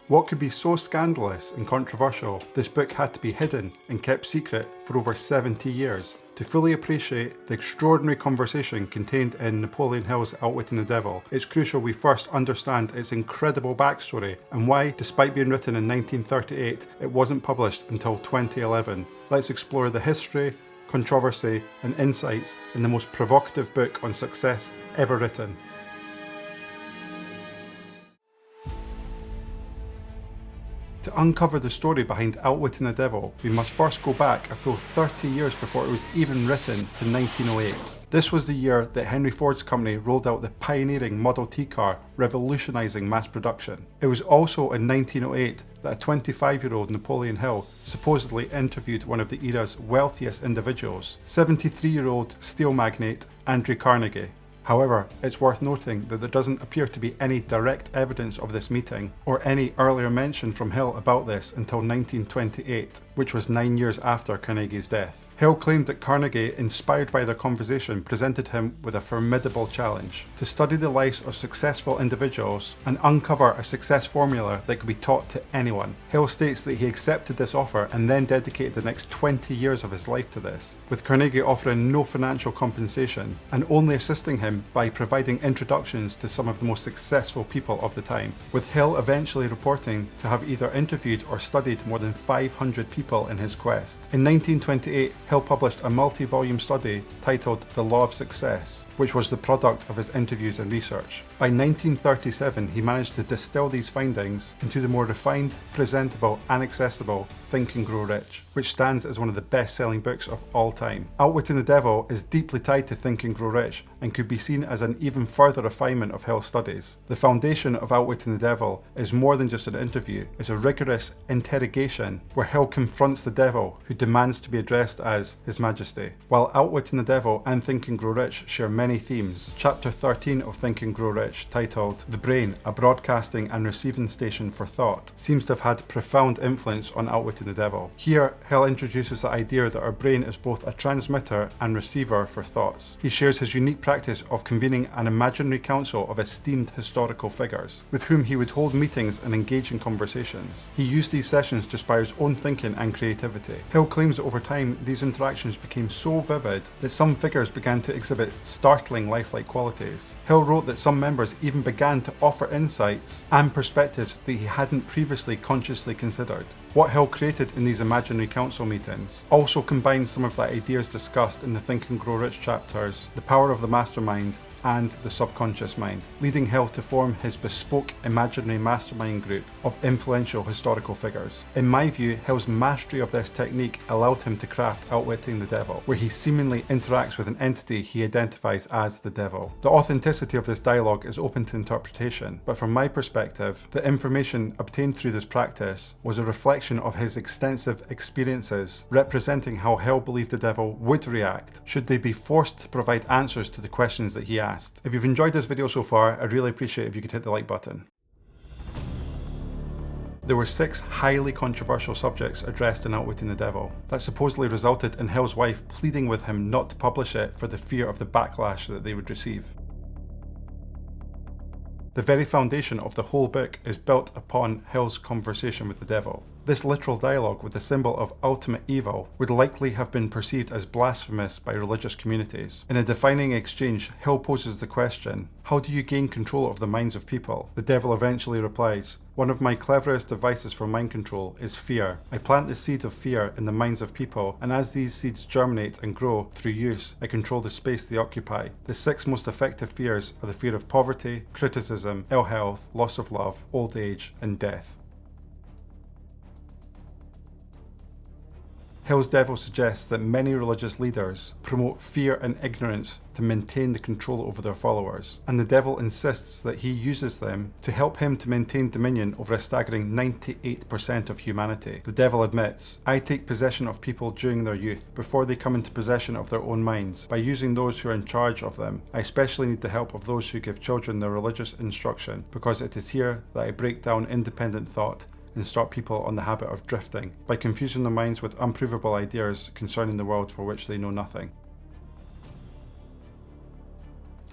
What could be so scandalous and controversial, this book had to be hidden and kept secret for over 70 years. To fully appreciate the extraordinary conversation contained in Napoleon Hill's Outwitting the Devil, it's crucial we first understand its incredible backstory and why, despite being written in 1938, it wasn't published until 2011. Let's explore the history, controversy, and insights in the most provocative book on success ever written. To uncover the story behind Outwitting the Devil, we must first go back a full 30 years before it was even written to 1908. This was the year that Henry Ford's company rolled out the pioneering Model T car, revolutionising mass production. It was also in 1908 that a 25-year-old Napoleon Hill supposedly interviewed one of the era's wealthiest individuals, 73-year-old steel magnate Andrew Carnegie. However, it's worth noting that there doesn't appear to be any direct evidence of this meeting, or any earlier mention from Hill about this until 1928, which was 9 years after Carnegie's death. Hill claimed that Carnegie, inspired by their conversation, presented him with a formidable challenge: to study the lives of successful individuals and uncover a success formula that could be taught to anyone. Hill states that he accepted this offer and then dedicated the next 20 years of his life to this, with Carnegie offering no financial compensation and only assisting him by providing introductions to some of the most successful people of the time, with Hill eventually reporting to have either interviewed or studied more than 500 people in his quest. In 1928, Hill published a multi-volume study titled The Law of Success, which was the product of his interviews and research. By 1937, he managed to distill these findings into the more refined, presentable, and accessible Think and Grow Rich, which stands as one of the best-selling books of all time. Outwitting the Devil is deeply tied to Think and Grow Rich and could be seen as an even further refinement of Hill's studies. The foundation of Outwitting the Devil is more than just an interview, it's a rigorous interrogation where Hill confronts the devil, who demands to be addressed as His Majesty. While Outwitting the Devil and Think and Grow Rich share many themes, Chapter 13 of Think and Grow Rich, titled The Brain, a Broadcasting and Receiving Station for Thought, seems to have had profound influence on Outwitting the Devil. Here, Hill introduces the idea that our brain is both a transmitter and receiver for thoughts. He shares his unique practice of convening an imaginary council of esteemed historical figures, with whom he would hold meetings and engage in conversations. He used these sessions to inspire his own thinking and creativity. Hill claims that over time, these interactions became so vivid that some figures began to exhibit startling lifelike qualities. Hill wrote that some members even began to offer insights and perspectives that he hadn't previously consciously considered. What Hill created in these imaginary council meetings also combines some of the ideas discussed in the Think and Grow Rich chapters, the power of the mastermind and the subconscious mind, leading Hill to form his bespoke imaginary mastermind group of influential historical figures. In my view, Hill's mastery of this technique allowed him to craft Outwitting the Devil, where he seemingly interacts with an entity he identifies as the devil. The authenticity of this dialogue is open to interpretation, but from my perspective, the information obtained through this practice was a reflection of his extensive experiences, representing how Hill believed the devil would react should they be forced to provide answers to the questions that he asked. If you've enjoyed this video so far, I'd really appreciate if you could hit the like button. There were 6 highly controversial subjects addressed in Outwitting the Devil that supposedly resulted in Hill's wife pleading with him not to publish it for the fear of the backlash that they would receive. The very foundation of the whole book is built upon Hill's conversation with the devil. This literal dialogue with the symbol of ultimate evil would likely have been perceived as blasphemous by religious communities. In a defining exchange, Hill poses the question, how do you gain control of the minds of people? The devil eventually replies, one of my cleverest devices for mind control is fear. I plant the seed of fear in the minds of people, and as these seeds germinate and grow through use, I control the space they occupy. The 6 most effective fears are the fear of poverty, criticism, ill health, loss of love, old age, and death. Hill's Devil suggests that many religious leaders promote fear and ignorance to maintain the control over their followers, and the devil insists that he uses them to help him to maintain dominion over a staggering 98% of humanity. The devil admits, I take possession of people during their youth, before they come into possession of their own minds, by using those who are in charge of them. I especially need the help of those who give children their religious instruction, because it is here that I break down independent thought and stop people on the habit of drifting, by confusing their minds with unprovable ideas concerning the world for which they know nothing.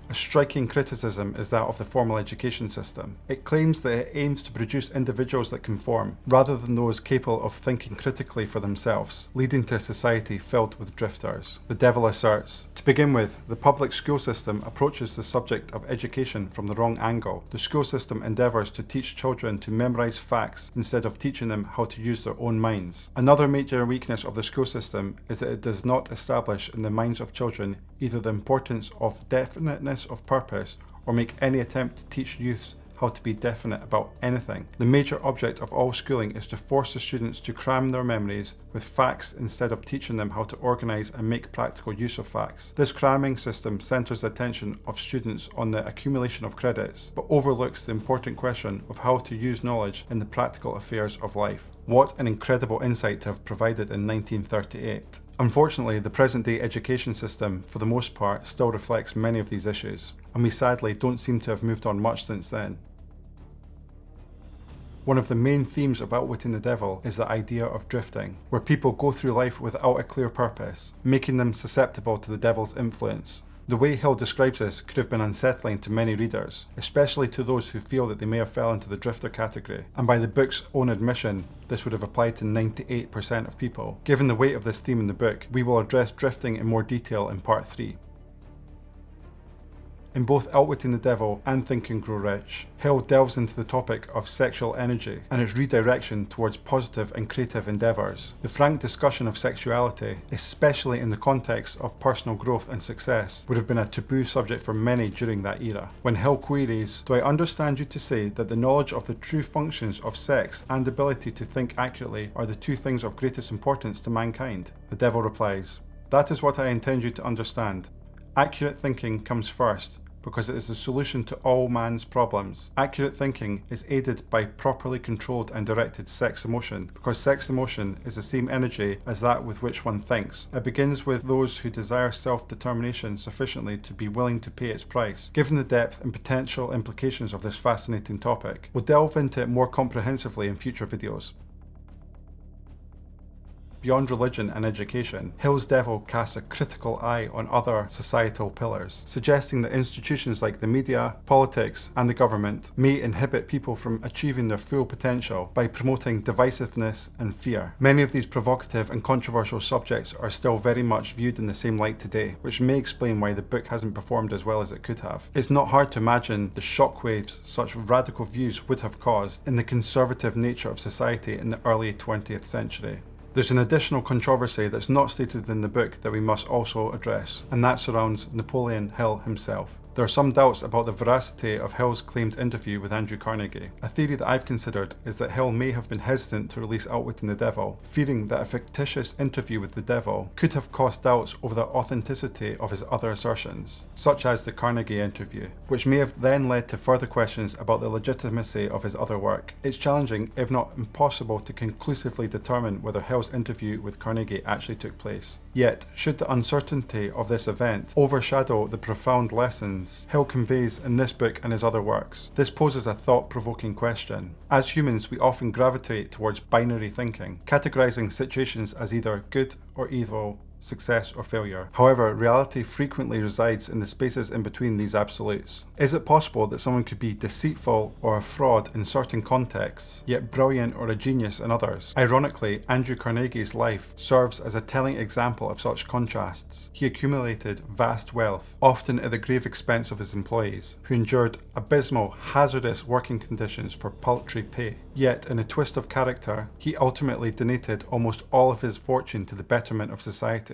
A A striking criticism is that of the formal education system. It claims that it aims to produce individuals that conform, rather than those capable of thinking critically for themselves, leading to a society filled with drifters. The Devil asserts, to begin with, the public school system approaches the subject of education from the wrong angle. The school system endeavours to teach children to memorise facts instead of teaching them how to use their own minds. Another major weakness of the school system is that it does not establish in the minds of children either the importance of definiteness of purpose or make any attempt to teach youths how to be definite about anything. The major object of all schooling is to force the students to cram their memories with facts instead of teaching them how to organise and make practical use of facts. This cramming system centres the attention of students on the accumulation of credits, but overlooks the important question of how to use knowledge in the practical affairs of life. What an incredible insight to have provided in 1938. Unfortunately, the present-day education system, for the most part, still reflects many of these issues, and we sadly don't seem to have moved on much since then. One of the main themes of Outwitting the Devil is the idea of drifting, where people go through life without a clear purpose, making them susceptible to the devil's influence. The way Hill describes this could have been unsettling to many readers, especially to those who feel that they may have fell into the drifter category, and by the book's own admission, this would have applied to 98% of people. Given the weight of this theme in the book, we will address drifting in more detail in part 3. In both Outwitting the Devil and Think and Grow Rich, Hill delves into the topic of sexual energy and its redirection towards positive and creative endeavours. The frank discussion of sexuality, especially in the context of personal growth and success, would have been a taboo subject for many during that era. When Hill queries, "Do I understand you to say that the knowledge of the true functions of sex and ability to think accurately are the two things of greatest importance to mankind?" The Devil replies, "That is what I intend you to understand. Accurate thinking comes first, because it is the solution to all man's problems. Accurate thinking is aided by properly controlled and directed sex emotion, because sex emotion is the same energy as that with which one thinks. It begins with those who desire self-determination sufficiently to be willing to pay its price." Given the depth and potential implications of this fascinating topic, we'll delve into it more comprehensively in future videos. Beyond religion and education, Hill's Devil casts a critical eye on other societal pillars, suggesting that institutions like the media, politics, and the government may inhibit people from achieving their full potential by promoting divisiveness and fear. Many of these provocative and controversial subjects are still very much viewed in the same light today, which may explain why the book hasn't performed as well as it could have. It's not hard to imagine the shockwaves such radical views would have caused in the conservative nature of society in the early 20th century. There's an additional controversy that's not stated in the book that we must also address, and that surrounds Napoleon Hill himself. There are some doubts about the veracity of Hill's claimed interview with Andrew Carnegie. A theory that I've considered is that Hill may have been hesitant to release Outwitting the Devil, fearing that a fictitious interview with the devil could have caused doubts over the authenticity of his other assertions, such as the Carnegie interview, which may have then led to further questions about the legitimacy of his other work. It's challenging, if not impossible, to conclusively determine whether Hill's interview with Carnegie actually took place. Yet, should the uncertainty of this event overshadow the profound lessons Hill conveys in this book and his other works, this poses a thought-provoking question. As humans, we often gravitate towards binary thinking, categorizing situations as either good or evil, success or failure. However, reality frequently resides in the spaces in between these absolutes. Is it possible that someone could be deceitful or a fraud in certain contexts, yet brilliant or a genius in others? Ironically, Andrew Carnegie's life serves as a telling example of such contrasts. He accumulated vast wealth, often at the grave expense of his employees, who endured abysmal, hazardous working conditions for paltry pay. Yet, in a twist of character, he ultimately donated almost all of his fortune to the betterment of society.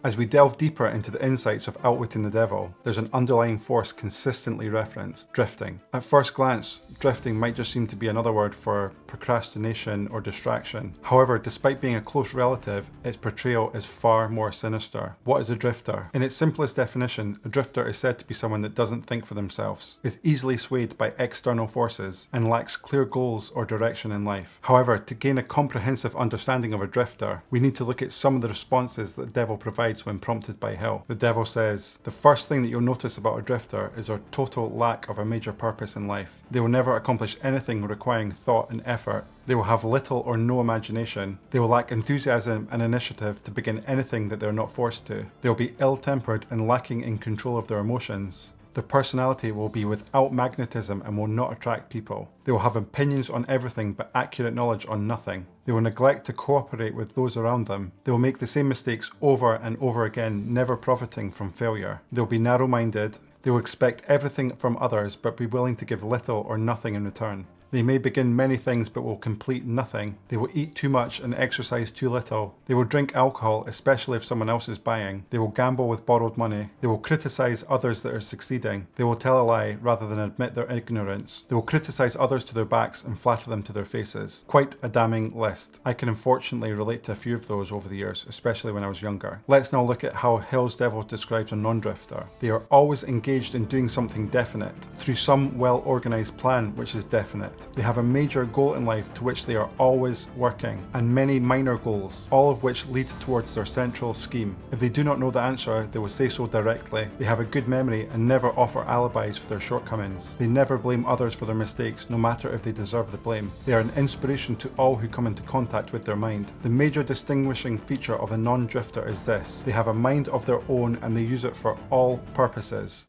As we delve deeper into the insights of Outwitting the Devil, there's an underlying force consistently referenced: drifting. At first glance, drifting might just seem to be another word for procrastination or distraction. However, despite being a close relative, its portrayal is far more sinister. What is a drifter? In its simplest definition, a drifter is said to be someone that doesn't think for themselves, is easily swayed by external forces, and lacks clear goals or direction in life. However, to gain a comprehensive understanding of a drifter, we need to look at some of the responses that the devil provides hides when prompted by Hill. The Devil says, "The first thing that you'll notice about a drifter is their total lack of a major purpose in life. They will never accomplish anything requiring thought and effort. They will have little or no imagination. They will lack enthusiasm and initiative to begin anything that they are not forced to. They will be ill-tempered and lacking in control of their emotions. Their personality will be without magnetism and will not attract people. They will have opinions on everything but accurate knowledge on nothing. They will neglect to cooperate with those around them. They will make the same mistakes over and over again, never profiting from failure. They will be narrow-minded. They will expect everything from others but be willing to give little or nothing in return. They may begin many things but will complete nothing. They will eat too much and exercise too little. They will drink alcohol, especially if someone else is buying. They will gamble with borrowed money. They will criticize others that are succeeding. They will tell a lie rather than admit their ignorance. They will criticize others to their backs and flatter them to their faces." Quite a damning list. I can unfortunately relate to a few of those over the years, especially when I was younger. Let's now look at how Hill's Devil describes a non-drifter. They are always engaged in doing something definite, through some well-organized plan which is definite. They have a major goal in life to which they are always working, and many minor goals, all of which lead towards their central scheme. If they do not know the answer, they will say so directly. They have a good memory and never offer alibis for their shortcomings. They never blame others for their mistakes, no matter if they deserve the blame. They are an inspiration to all who come into contact with their mind. The major distinguishing feature of a non-drifter is this: they have a mind of their own and they use it for all purposes.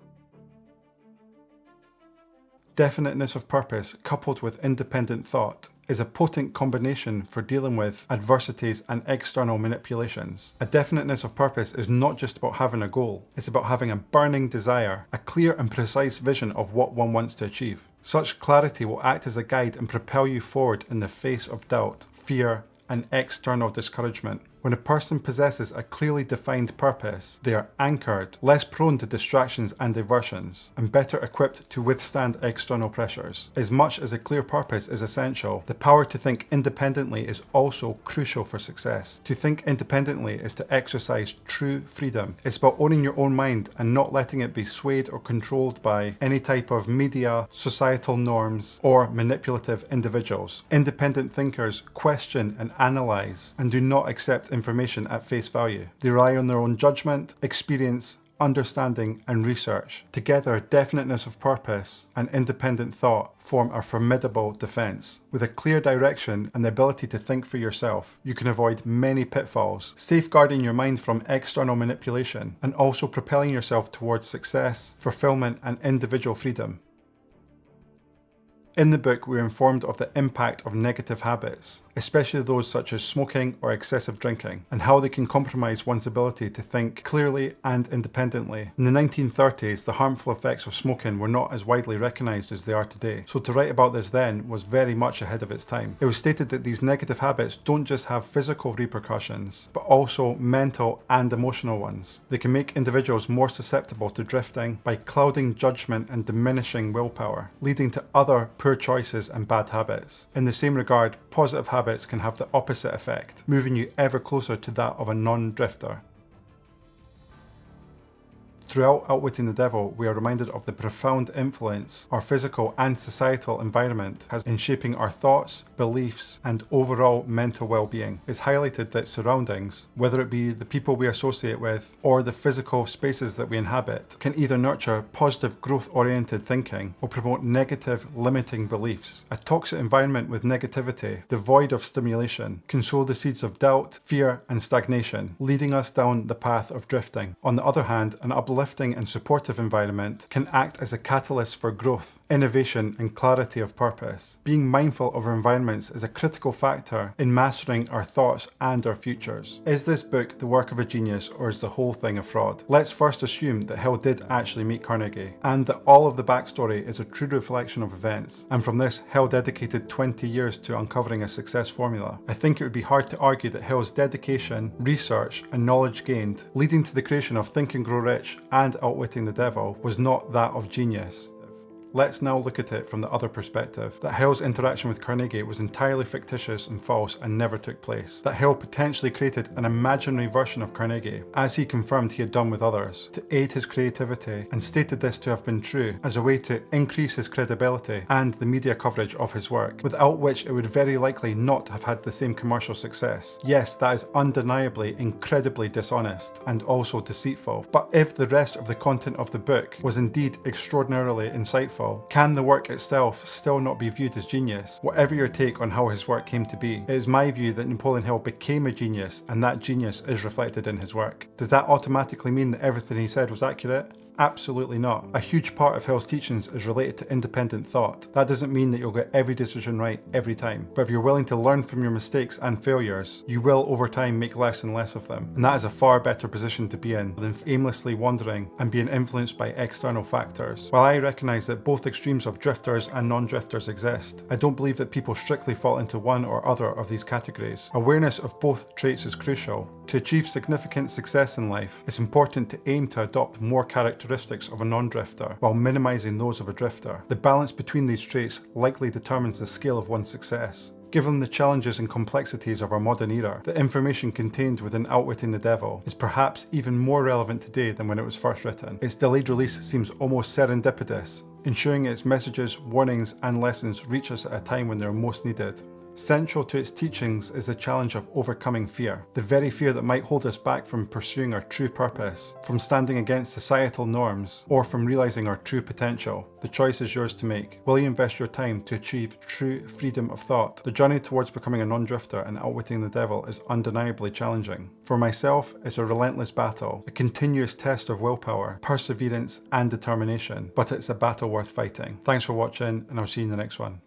Definiteness of purpose coupled with independent thought is a potent combination for dealing with adversities and external manipulations. A definiteness of purpose is not just about having a goal, it's about having a burning desire, a clear and precise vision of what one wants to achieve. Such clarity will act as a guide and propel you forward in the face of doubt, fear, and external discouragement. When a person possesses a clearly defined purpose, they are anchored, less prone to distractions and diversions, and better equipped to withstand external pressures. As much as a clear purpose is essential, the power to think independently is also crucial for success. To think independently is to exercise true freedom. It's about owning your own mind and not letting it be swayed or controlled by any type of media, societal norms, or manipulative individuals. Independent thinkers question and analyze and do not accept information at face value. They rely on their own judgment, experience, understanding, and research. Together, definiteness of purpose and independent thought form a formidable defense. With a clear direction and the ability to think for yourself, you can avoid many pitfalls, safeguarding your mind from external manipulation, and also propelling yourself towards success, fulfillment, and individual freedom. In the book, we are informed of the impact of negative habits, especially those such as smoking or excessive drinking, and how they can compromise one's ability to think clearly and independently. In the 1930s, the harmful effects of smoking were not as widely recognised as they are today, so to write about this then was very much ahead of its time. It was stated that these negative habits don't just have physical repercussions, but also mental and emotional ones. They can make individuals more susceptible to drifting by clouding judgment and diminishing willpower, leading to other poor choices and bad habits. In the same regard, positive habits can have the opposite effect, moving you ever closer to that of a non-drifter. Throughout Outwitting the Devil, we are reminded of the profound influence our physical and societal environment has in shaping our thoughts, beliefs, and overall mental well-being. It's highlighted that surroundings, whether it be the people we associate with or the physical spaces that we inhabit, can either nurture positive growth-oriented thinking or promote negative, limiting beliefs. A toxic environment with negativity, devoid of stimulation, can sow the seeds of doubt, fear, and stagnation, leading us down the path of drifting. On the other hand, an uplifting and supportive environment can act as a catalyst for growth, innovation, and clarity of purpose. Being mindful of our environments is a critical factor in mastering our thoughts and our futures. Is this book the work of a genius, or is the whole thing a fraud? Let's first assume that Hill did actually meet Carnegie, and that all of the backstory is a true reflection of events, and from this, Hill dedicated 20 years to uncovering a success formula. I think it would be hard to argue that Hill's dedication, research, and knowledge gained, leading to the creation of Think and Grow Rich and Outwitting the Devil, was not that of genius. Let's now look at it from the other perspective, that Hill's interaction with Carnegie was entirely fictitious and false and never took place. That Hill potentially created an imaginary version of Carnegie, as he confirmed he had done with others, to aid his creativity, and stated this to have been true as a way to increase his credibility and the media coverage of his work, without which it would very likely not have had the same commercial success. Yes, that is undeniably incredibly dishonest and also deceitful, but if the rest of the content of the book was indeed extraordinarily insightful, can the work itself still not be viewed as genius? Whatever your take on how his work came to be, it is my view that Napoleon Hill became a genius, and that genius is reflected in his work. Does that automatically mean that everything he said was accurate? Absolutely not. A huge part of Hill's teachings is related to independent thought. That doesn't mean that you'll get every decision right every time, but if you're willing to learn from your mistakes and failures, you will over time make less and less of them. And that is a far better position to be in than aimlessly wandering and being influenced by external factors. While I recognise that both extremes of drifters and non-drifters exist, I don't believe that people strictly fall into one or other of these categories. Awareness of both traits is crucial. To achieve significant success in life, it's important to aim to adopt more characteristics of a non-drifter while minimizing those of a drifter. The balance between these traits likely determines the scale of one's success. Given the challenges and complexities of our modern era, the information contained within Outwitting the Devil is perhaps even more relevant today than when it was first written. Its delayed release seems almost serendipitous, ensuring its messages, warnings, and lessons reach us at a time when they are most needed. Central to its teachings is the challenge of overcoming fear, the very fear that might hold us back from pursuing our true purpose, from standing against societal norms, or from realizing our true potential. The choice is yours to make. Will you invest your time to achieve true freedom of thought? The journey towards becoming a non-drifter and outwitting the devil is undeniably challenging. For myself, it's a relentless battle, a continuous test of willpower, perseverance, and determination, but it's a battle worth fighting. Thanks for watching, and I'll see you in the next one.